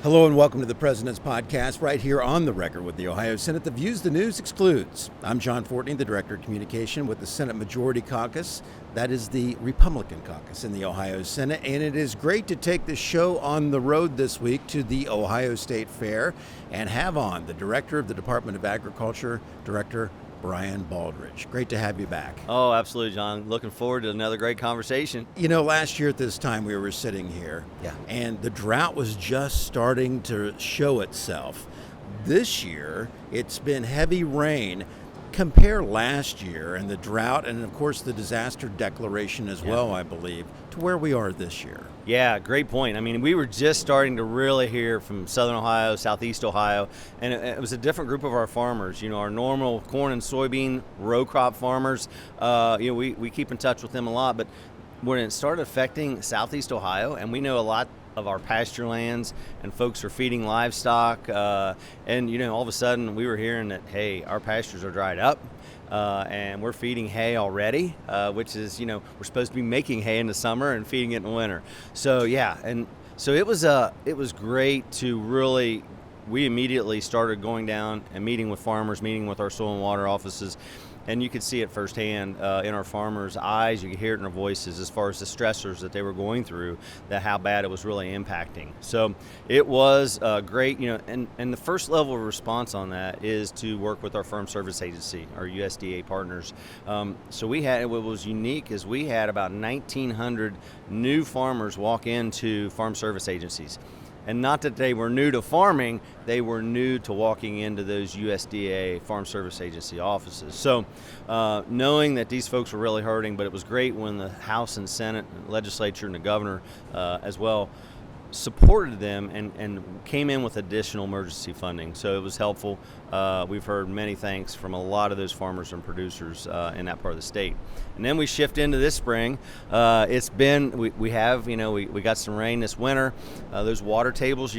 Hello and welcome to the President's Podcast right here on the record with the Ohio Senate. The views the news excludes. I'm John Fortney, the Director of Communication with the Senate Majority Caucus. That is the Republican caucus in the Ohio Senate. And it is great to take the show on the road this week to the Ohio State Fair and have on the Director of the Department of Agriculture, Director Brian Baldridge. Great to have you back. Oh, absolutely, John. Looking forward to another great conversation. You know, last year at this time we were sitting here, and the drought was just starting to show itself. This year, it's been heavy rain. Compare last year and the drought and, of course, the disaster declaration as well, I believe, to where we are this year. Yeah, great point. I mean, we were just starting to really hear from Southern Ohio, Southeast Ohio, and it was a different group of our farmers. You know, our normal corn and soybean row crop farmers, we keep in touch with them a lot, but when it started affecting Southeast Ohio, and we know a lot of our pasture lands and folks are feeding livestock, and all of a sudden we were hearing that, hey, our pastures are dried up. And we're feeding hay already, which is, we're supposed to be making hay in the summer and feeding it in the winter. So, it was great to really, we immediately started going down and meeting with farmers, meeting with our soil and water offices. And you could see it firsthand in our farmers' eyes. You could hear it in their voices as far as the stressors that they were going through, that how bad it was really impacting. So it was great, and the first level of response on that is to work with our Farm Service Agency, our USDA partners. So we had, what was unique is we had about 1,900 new farmers walk into Farm Service Agencies. And not that they were new to farming, they were new to walking into those USDA Farm Service Agency offices. So knowing that these folks were really hurting, but it was great when the House and Senate, and legislature, and the governor as well supported them and came in with additional emergency funding. So it was helpful. We've heard many thanks from a lot of those farmers and producers in that part of the state. And then we shift into this spring. It's been, we got some rain this winter. Those water tables,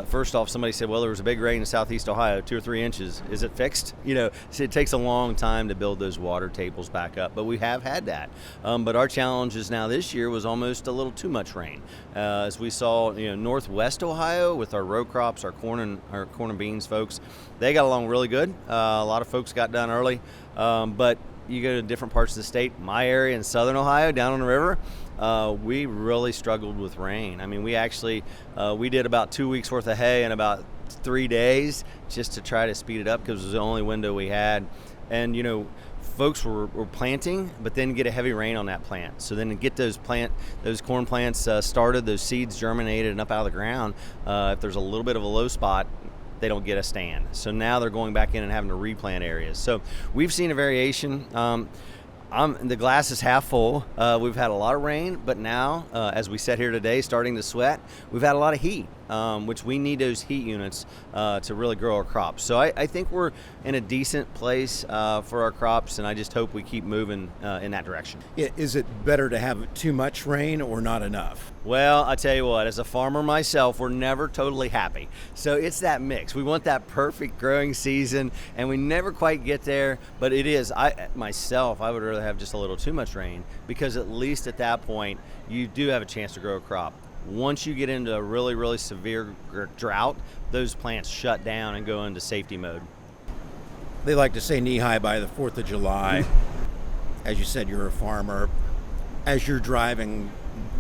first off, somebody said, well, there was a big rain in Southeast Ohio, 2 or 3 inches. Is it fixed? So it takes a long time to build those water tables back up, but we have had that. But our challenges now this year was almost a little too much rain. As we saw, Northwest Ohio with our row crops, our corn and beans folks, they got along really good. A lot of folks got done early, but you go to different parts of the state. My area in Southern Ohio, down on the river, we really struggled with rain. I mean, we actually we did about 2 weeks worth of hay in about 3 days just to try to speed it up because it was the only window we had. And folks were planting, but then get a heavy rain on that plant. So then to get those corn plants started, those seeds germinated and up out of the ground, if there's a little bit of a low spot, they don't get a stand. So now they're going back in and having to replant areas. So we've seen a variation. The glass is half full. We've had a lot of rain, but now, as we sit here today, starting to sweat, we've had a lot of heat, which we need those heat units to really grow our crops. So I think we're in a decent place for our crops, and I just hope we keep moving in that direction. Yeah, is it better to have too much rain or not enough? Well, I tell you what, as a farmer myself, we're never totally happy. So it's that mix. We want that perfect growing season, and we never quite get there, but it is. I would rather have just a little too much rain, because at least at that point, you do have a chance to grow a crop. Once you get into a really, really severe drought, those plants shut down and go into safety mode. They like to say knee-high by the 4th of July. As you said, you're a farmer. As you're driving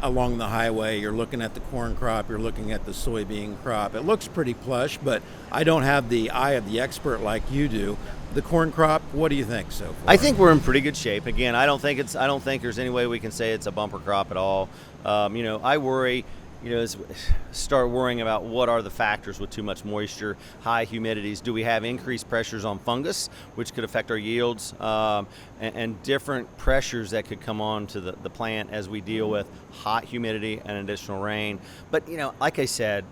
along the highway, you're looking at the corn crop, you're looking at the soybean crop. It looks pretty plush, but I don't have the eye of the expert like you do. The corn crop, what do you think so far? I think we're in pretty good shape. Again, I don't think there's any way we can say it's a bumper crop at all. I worry, start worrying about what are the factors with too much moisture, high humidities. Do we have increased pressures on fungus, which could affect our yields, and different pressures that could come on to the plant as we deal with hot humidity and additional rain. But, like I said,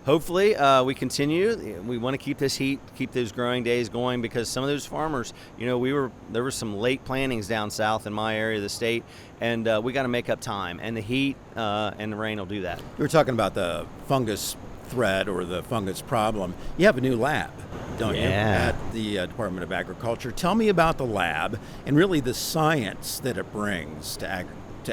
hopefully we continue. We want to keep this heat, keep those growing days going, because some of those farmers, there were some late plantings down south in my area of the state, and we got to make up time, and the heat and the rain will do that. You were talking about the fungus threat or the fungus problem. You have a new lab, don't you, at the Department of Agriculture. Tell me about the lab and really the science that it brings to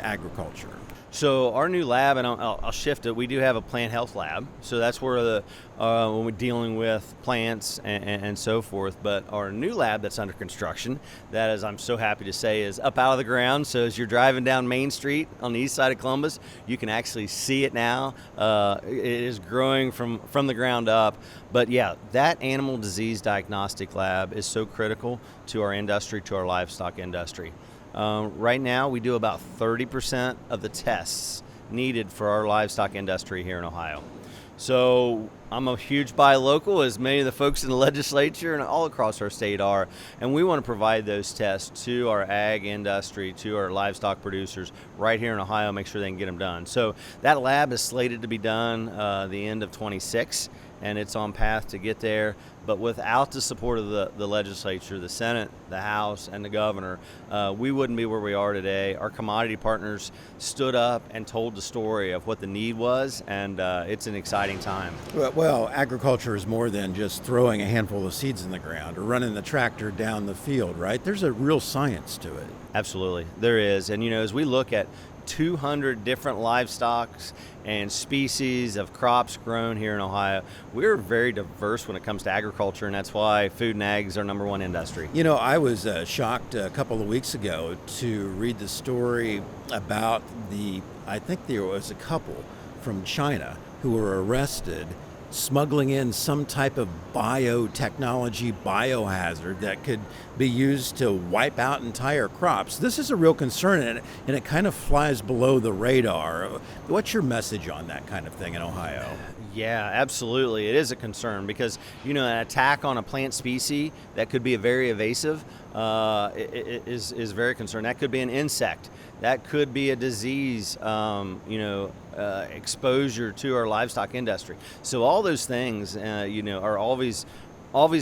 agriculture. So our new lab, and I'll shift it. We do have a plant health lab, so that's where when we're dealing with plants and so forth. But our new lab that's under construction, that is, I'm so happy to say, is up out of the ground. So as you're driving down Main Street on the east side of Columbus, you can actually see it now. It is growing from the ground up. But yeah, that animal disease diagnostic lab is so critical to our industry, to our livestock industry. Right now, we do about 30% of the tests needed for our livestock industry here in Ohio. So I'm a huge buy local, as many of the folks in the legislature and all across our state are, and we want to provide those tests to our ag industry, to our livestock producers right here in Ohio, make sure they can get them done. So that lab is slated to be done the end of 26, and it's on path to get there. But without the support of the legislature, the Senate, the House, and the governor, we wouldn't be where we are today. Our commodity partners stood up and told the story of what the need was, and it's an exciting time. Well, agriculture is more than just throwing a handful of seeds in the ground or running the tractor down the field, right? There's a real science to it. Absolutely, there is. And as we look at 200 different livestock and species of crops grown here in Ohio, we're very diverse when it comes to agriculture, and that's why food and ag is our number one industry. I was shocked a couple of weeks ago to read the story about I think there was a couple from China who were arrested smuggling in some type of biotechnology, biohazard that could be used to wipe out entire crops. This is a real concern, and it kind of flies below the radar. What's your message on that kind of thing in Ohio? Yeah, absolutely. It is a concern because, an attack on a plant species that could be very evasive is very concerning. That could be an insect. That could be a disease, exposure to our livestock industry. So all those things, are always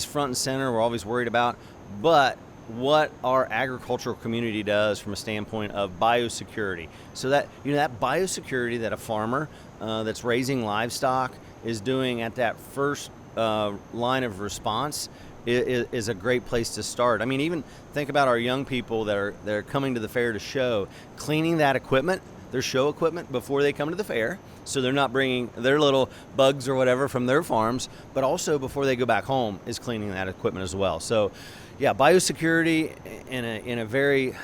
front and center. We're always worried about. But what our agricultural community does from a standpoint of biosecurity. So that, that biosecurity that a farmer that's raising livestock is doing at that first line of response is a great place to start. I mean, even think about our young people that are coming to the fair to show, cleaning that equipment, their show equipment, before they come to the fair, so they're not bringing their little bugs or whatever from their farms, but also before they go back home is cleaning that equipment as well. So yeah, biosecurity in a very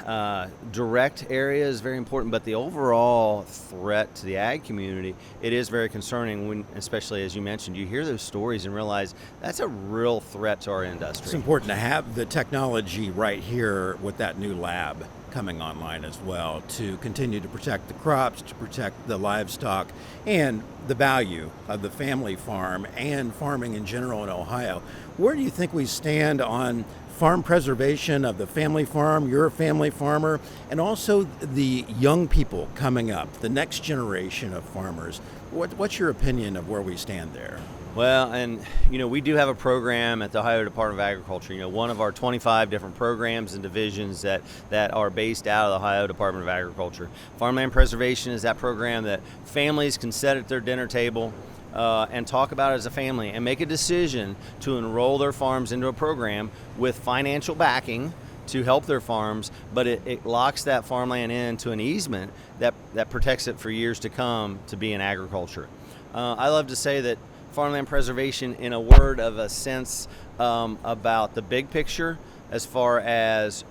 direct area is very important, but the overall threat to the ag community, it is very concerning when, especially as you mentioned, you hear those stories and realize that's a real threat to our industry. It's important to have the technology right here with that new lab coming online as well to continue to protect the crops, to protect the livestock, and the value of the family farm and farming in general in Ohio. Where do you think we stand on farm preservation of the family farm, you're a family farmer, and also the young people coming up, the next generation of farmers? What's your opinion of where we stand there? Well, and we do have a program at the Ohio Department of Agriculture, one of our 25 different programs and divisions that are based out of the Ohio Department of Agriculture. Farmland preservation is that program that families can sit at their dinner table and talk about it as a family and make a decision to enroll their farms into a program with financial backing to help their farms, but it locks that farmland into an easement that protects it for years to come to be in agriculture. I love to say that farmland preservation, in a word of a sense, about the big picture, as far as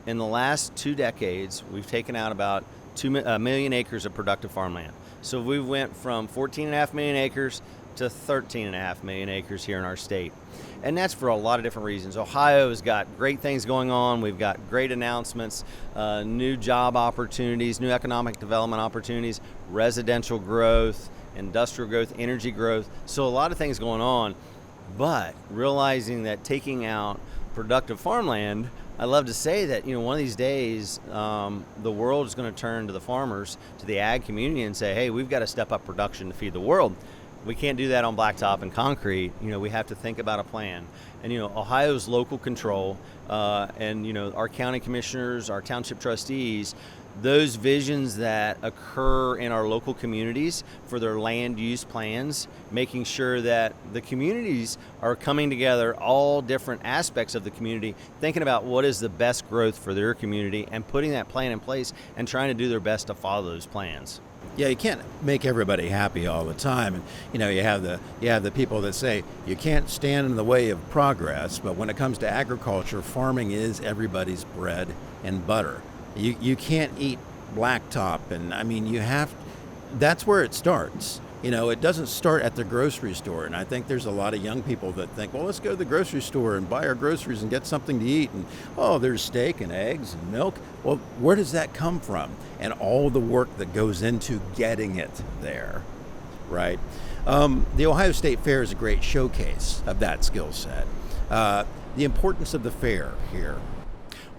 in the last 2 decades, we've taken out about 2 million acres of productive farmland. So we went from 14.5 million acres to 13.5 million acres here in our state. And that's for a lot of different reasons. Ohio has got great things going on. We've got great announcements, new job opportunities, new economic development opportunities, residential growth, industrial growth, energy growth. So a lot of things going on, but realizing that taking out productive farmland, I love to say that, one of these days, the world is going to turn to the farmers, to the ag community, and say, hey, we've got to step up production to feed the world. We can't do that on blacktop and concrete. We have to think about a plan. And, Ohio's local control, and, our county commissioners, our township trustees, those visions that occur in our local communities for their land use plans, making sure that the communities are coming together, all different aspects of the community, thinking about what is the best growth for their community and putting that plan in place and trying to do their best to follow those plans. Yeah, you can't make everybody happy all the time, and you have the people that say you can't stand in the way of progress. But when it comes to agriculture, farming is everybody's bread and butter. You can't eat blacktop, and I mean that's where it starts. It doesn't start at the grocery store, and I think there's a lot of young people that think, well, let's go to the grocery store and buy our groceries and get something to eat, and there's steak and eggs and milk. Well, where does that come from? And all the work that goes into getting it there, right? The Ohio State Fair is a great showcase of that skill set. The importance of the fair here.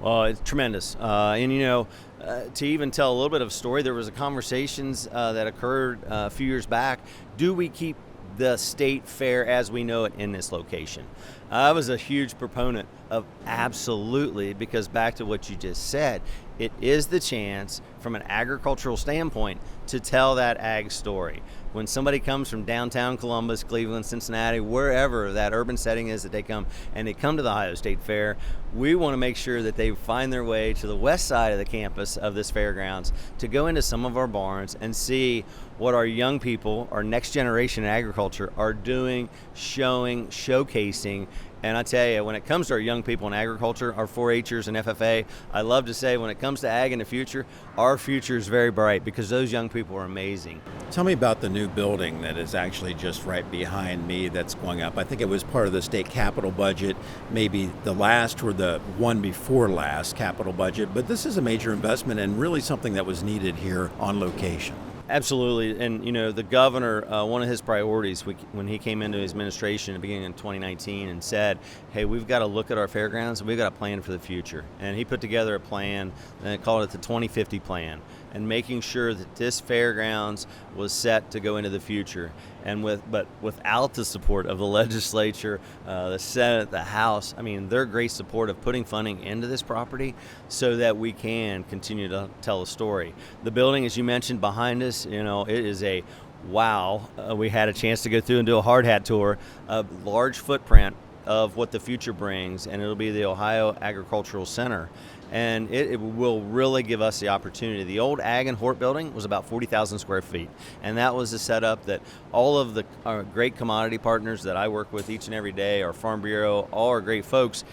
Well, it's tremendous. To even tell a little bit of a story, there was a conversations that occurred a few years back. Do we keep the state fair as we know it in this location? I was a huge proponent of absolutely, because back to what you just said, it is the chance from an agricultural standpoint to tell that ag story. When somebody comes from downtown Columbus, Cleveland, Cincinnati, wherever that urban setting is that they come, and they come to the Ohio State Fair, we want to make sure that they find their way to the west side of the campus of this fairgrounds to go into some of our barns and see what our young people, our next generation in agriculture, are doing, showing, showcasing. And I tell you, when it comes to our young people in agriculture, our 4-Hers and FFA, I love to say when it comes to ag in the future, our future is very bright because those young people are amazing. Tell me about the new building that is actually just right behind me that's going up. I think it was part of the state capital budget, maybe the last or the one before last capital budget, but this is a major investment and really something that was needed here on location. Absolutely. And, the governor, one of his priorities when he came into his administration at the beginning of 2019 and said, hey, we've got to look at our fairgrounds and we've got a plan for the future. And he put together a plan and called it the 2050 plan, and making sure that this fairgrounds was set to go into the future. And without the support of the legislature, the Senate, the House, their great support of putting funding into this property so that we can continue to tell a story. The building, as you mentioned behind us, it is a wow. We had a chance to go through and do a hard hat tour, a large footprint of what the future brings, and it'll be the Ohio Agricultural Center. And it will really give us the opportunity. The old Ag and Hort building was about 40,000 square feet. And that was the setup that all of our great commodity partners that I work with each and every day, our Farm Bureau, all our great folks,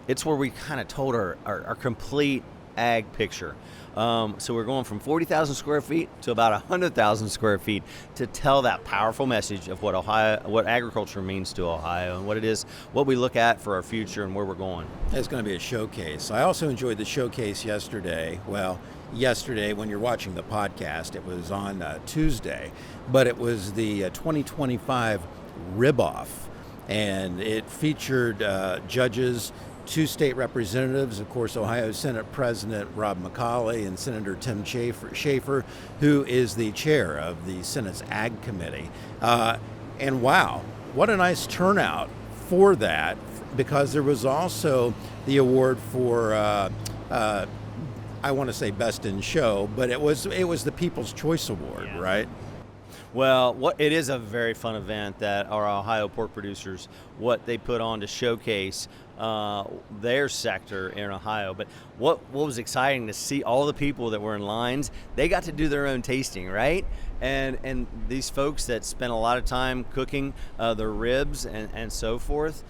it's where we kind of told our complete ag picture. So we're going from 40,000 square feet to about 100,000 square feet to tell that powerful message of what agriculture means to Ohio and what it is, what we look at for our future and where we're going. It's going to be a showcase. I also enjoyed the showcase yesterday. Well, yesterday when you're watching the podcast, it was on Tuesday, but it was the 2025 Rib-Off, and it featured judges, 2 state representatives, of course, Ohio Senate President Rob McCauley and Senator Tim Schaefer, who is the chair of the Senate's Ag Committee. And wow, what a nice turnout for that, because there was also the award for, I want to say Best in Show, but it was the People's Choice Award, yeah. Right? Well, it is a very fun event that our Ohio pork producers, what they put on to showcase their sector in Ohio. But what was exciting to see all the people that were in lines, they got to do their own tasting, right? And these folks that spent a lot of time cooking their ribs and so forth,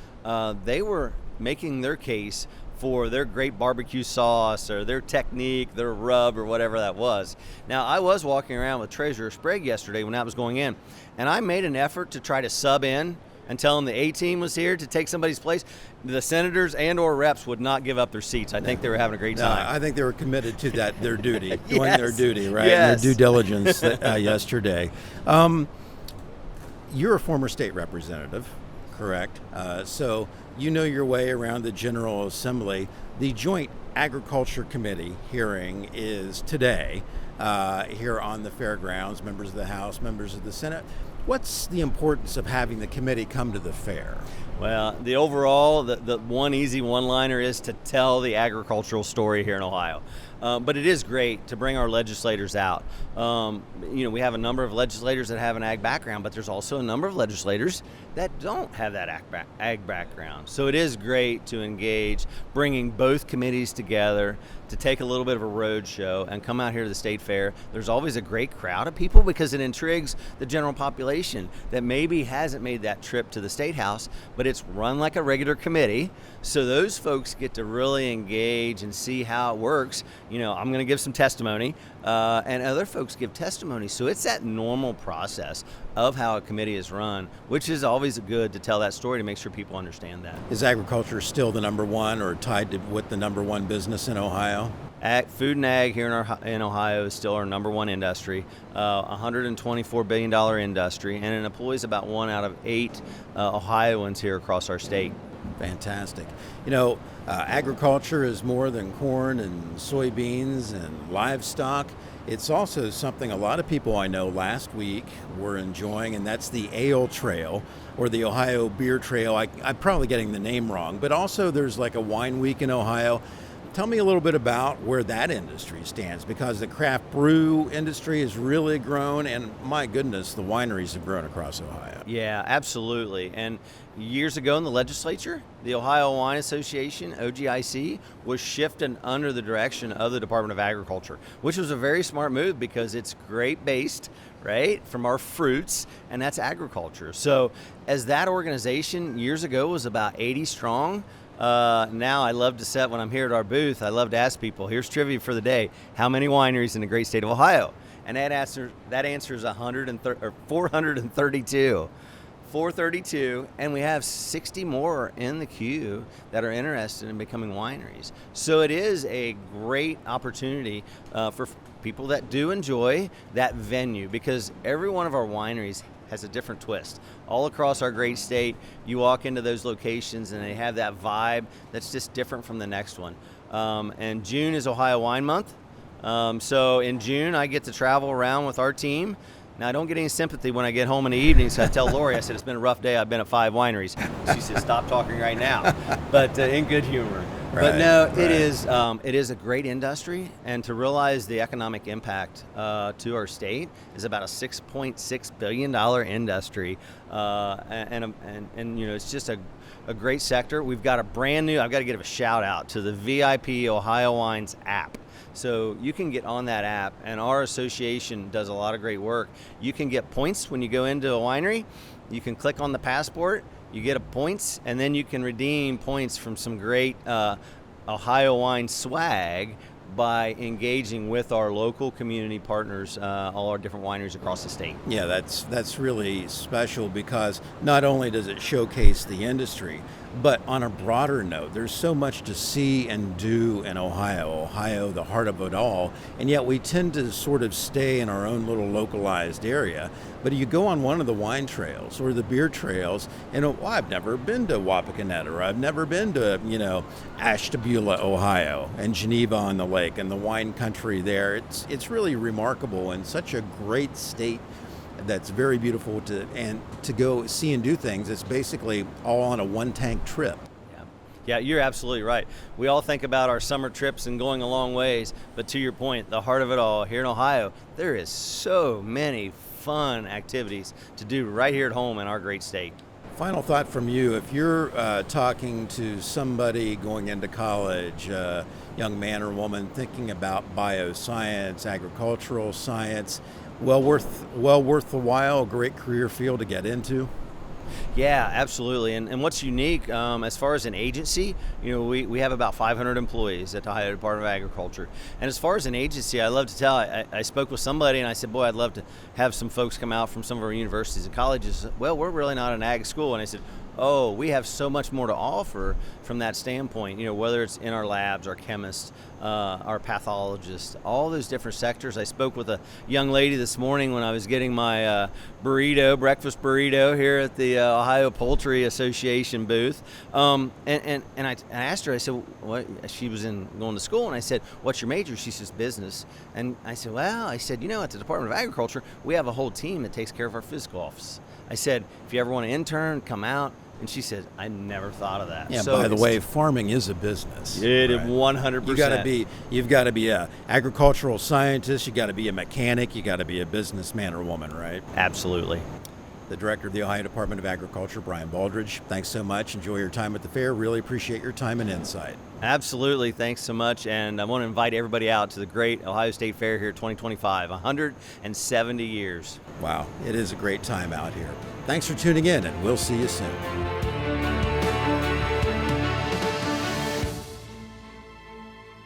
they were making their case for their great barbecue sauce or their technique, their rub or whatever that was. Now, I was walking around with Treasurer Sprague yesterday when that was going in, and I made an effort to try to sub in and tell them the A-team was here to take somebody's place. The senators and or reps would not give up their seats. I think they were having a great time. I think they were committed to their duty, doing yes. their duty, right? Yes. Their due diligence yesterday. You're a former state representative, correct? So you know your way around the General Assembly. The Joint Agriculture Committee hearing is today here on the fairgrounds, members of the House, members of the Senate. What's the importance of having the committee come to the fair? Well, the one easy one-liner is to tell the agricultural story here in Ohio. But it is great to bring our legislators out. We have a number of legislators that have an ag background, but there's also a number of legislators that don't have that ag background. So it is great to engage, bringing both committees together to take a little bit of a road show and come out here to the state fair. There's always a great crowd of people because it intrigues the general population that maybe hasn't made that trip to the State House, but it's run like a regular committee. So those folks get to really engage and see how it works. I'm going to give some testimony, and other folks give testimony. So it's that normal process of how a committee is run, which is always good to tell that story to make sure people understand that. Is agriculture still the number one or tied to with the number one business in Ohio? Food and ag here in Ohio is still our number one industry, $124 billion industry, and it employs about 1 out of 8 Ohioans here across our state. Fantastic. Agriculture is more than corn and soybeans and livestock. It's also something a lot of people I know last week were enjoying, and that's the Ale Trail or the Ohio Beer Trail. I'm probably getting the name wrong, but also there's like a wine week in Ohio. Tell me a little bit about where that industry stands, because the craft brew industry has really grown, and my goodness, the wineries have grown across Ohio. Yeah, absolutely. And years ago in the legislature, the Ohio Wine Association, OGIC, was shifted under the direction of the Department of Agriculture, which was a very smart move because it's grape-based, right, from our fruits, and that's agriculture. So as that organization years ago was about 80 strong, now I love to set, when I'm here at our booth, I love to ask people, here's trivia for the day, how many wineries in the great state of Ohio? And that answer is 432. 432, and we have 60 more in the queue that are interested in becoming wineries. So it is a great opportunity for people that do enjoy that venue, because every one of our wineries has a different twist. All across our great state, you walk into those locations and they have that vibe that's just different from the next one. And June is Ohio Wine Month. So in June, I get to travel around with our team. Now, I don't get any sympathy when I get home in the evening, so I tell Lori, I said, it's been a rough day. I've been at 5 wineries. She said, stop talking right now, but in good humor. Right, but no, right. it is a great industry, and to realize the economic impact to our state is about a $6.6 billion industry, and it's just a great sector. We've got a brand new, I've got to give a shout out to the VIP Ohio Wines app. So you can get on that app, and our association does a lot of great work. You can get points when you go into a winery. You can click on the passport, you get points, and then you can redeem points from some great Ohio wine swag by engaging with our local community partners, all our different wineries across the state. Yeah, that's really special, because not only does it showcase the industry, but on a broader note, there's so much to see and do in Ohio. Ohio, the heart of it all, and yet we tend to sort of stay in our own little localized area. But you go on one of the wine trails or the beer trails, and I've never been to Wapakoneta, or I've never been to, Ashtabula, Ohio, and Geneva on the lake, and the wine country there. It's really remarkable, and such a great state that's very beautiful to go see and do things. It's basically all on a one-tank trip. Yeah, you're absolutely right. We all think about our summer trips and going a long ways, but to your point, the heart of it all, here in Ohio, there is so many fun activities to do right here at home in our great state. Final thought from you: if you're talking to somebody going into college, young man or woman thinking about bioscience, agricultural science, well worth the while, a great career field to get into. Yeah, absolutely. And what's unique, as far as an agency, we have about 500 employees at the Ohio Department of Agriculture. And as far as an agency, I love to tell, I spoke with somebody and I said, boy, I'd love to have some folks come out from some of our universities and colleges. Well, we're really not an ag school. And I said, oh, we have so much more to offer from that standpoint, whether it's in our labs, our chemists, our pathologists, all those different sectors. I spoke with a young lady this morning when I was getting my breakfast burrito here at the Ohio Poultry Association booth. And I asked her, I said, what? She was going to school, and I said, what's your major? She says, business. And I said, well, at the Department of Agriculture, we have a whole team that takes care of our physical office. I said, if you ever want to intern, come out, And she said, I never thought of that. Yeah, So by the it's- way, farming is a business. It right? 100%. You've got to be a agricultural scientist, you got to be a mechanic, you got to be a businessman or woman, right? Absolutely. The director of the Ohio Department of Agriculture, Brian Baldridge, thanks so much. Enjoy your time at the fair. Really appreciate your time and insight. Absolutely. Thanks so much. And I want to invite everybody out to the great Ohio State Fair here 2025, 170 years. Wow, it is a great time out here. Thanks for tuning in, and we'll see you soon.